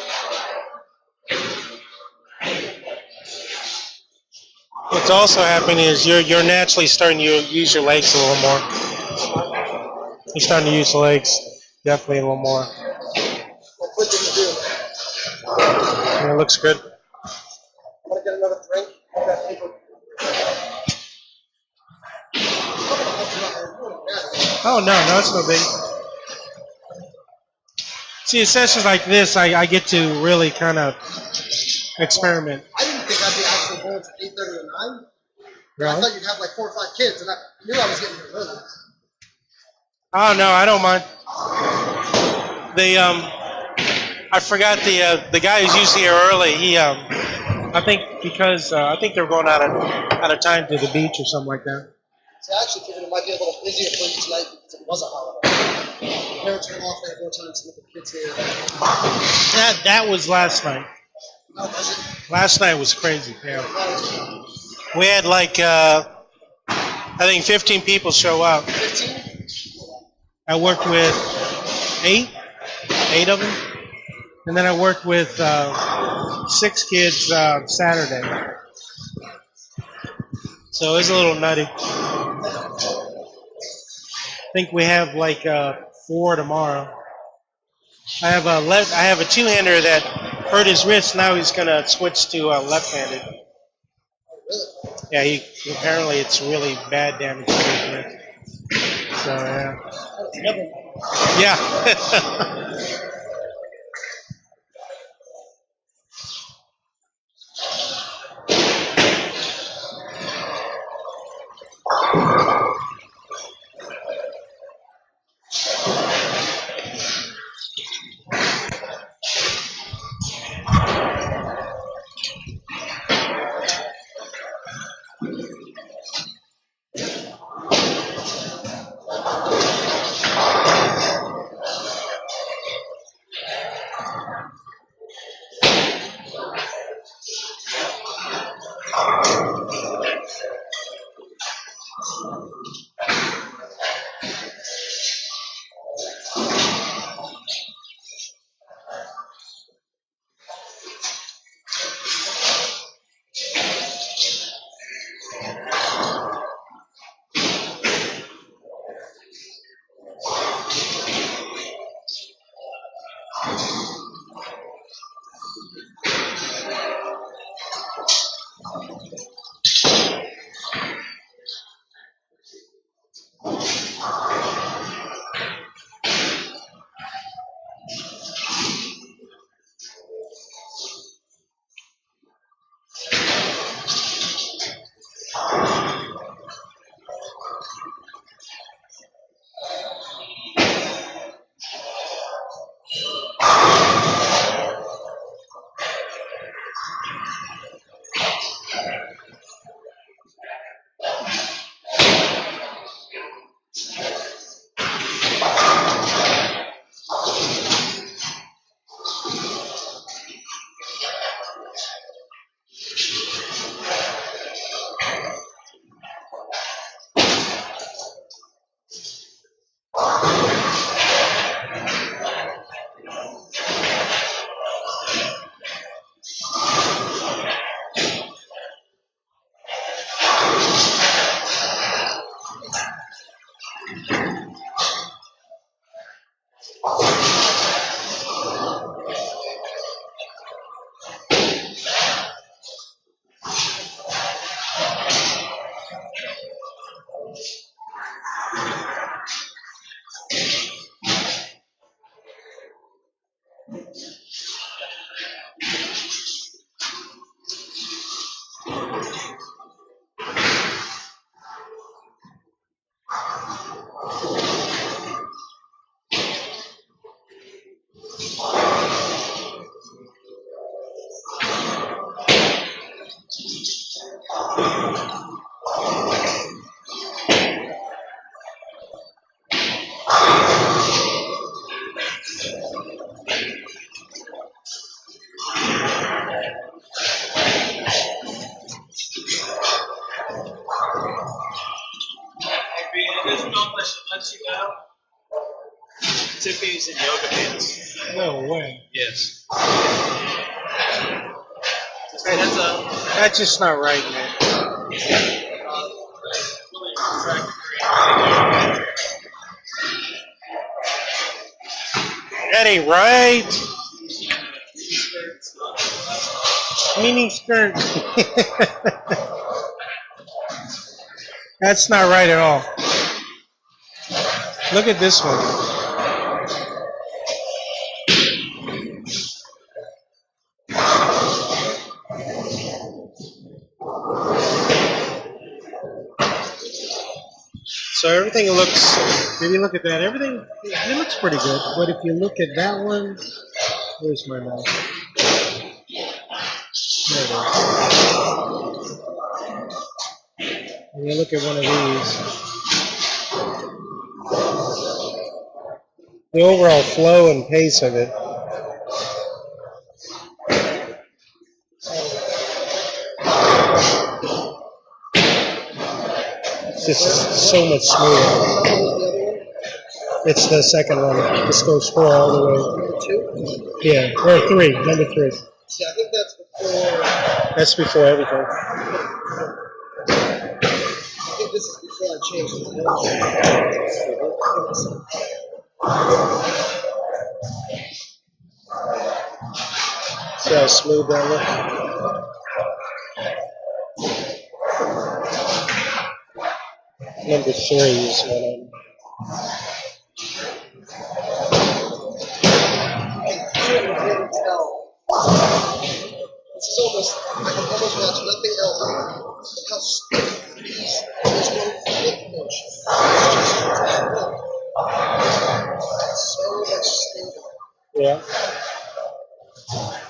What's also happening is you're naturally starting to use your legs a little more. You're starting to use the legs definitely a little more. What did you do? And it looks good. Want to get another drink? That paper. Oh, no, it's no big. See, in sessions like this, I get to really kind of experiment. I didn't think I'd be actually going to 8:30 or 9. Really? I thought you'd have like 4 or 5 kids, and I knew I was getting here early. Oh, no, I don't mind. I forgot the guy who's usually here early. He, I think they're going out of time to the beach or something like that. So I actually figured it might be a little busier for you tonight because it was a holiday. Parents are off, they have more time to look at the kids here. That was last night. Oh, was it? Last night was crazy. Yeah. We had like I think 15 people show up. 15? I worked with eight of them, and then I worked with 6 kids Saturday. So it was a little nutty. I think we have like 4 tomorrow. I have a two-hander that hurt his wrist. Now he's gonna switch to left-handed. Oh, really? Yeah, apparently it's really bad damage to his wrist. So yeah. Yeah. Tiffany's in yoga pants. No way. Yes. Hey, heads up. That's just not right, man. That ain't right. Mini skirt. That's not right at all. Look at this one. So everything looks, if you look at that, everything, it looks pretty good. But if you look at that one, where's my mouse? There it is. And you look at one of these, the overall flow and pace of it. It's just so much smoother. It's the second one. This goes 4 all the way. Number 2? Yeah, or 3. Number 3. See, I think that's before. That's before everything. I think this is before I changed it. See how smooth that looks? Number 3 is what I'm. You can really tell. This is almost, I can almost watch nothing else. Look how stiff this one flip motion. It's so much smoother. Yeah.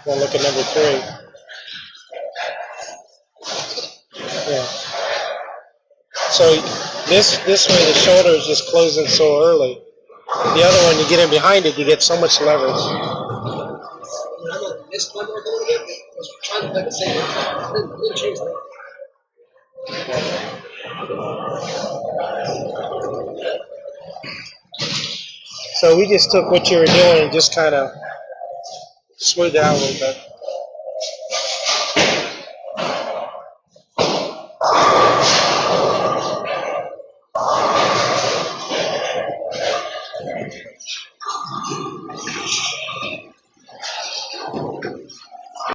Well, look at number 3. Yeah. So this way the shoulder is just closing so early. The other one, you get in behind it, you get so much leverage. I know this one worked a little bit, but I was trying to play the same. I didn't change that. So we just took what you were doing and just kind of smoothed it out a little bit.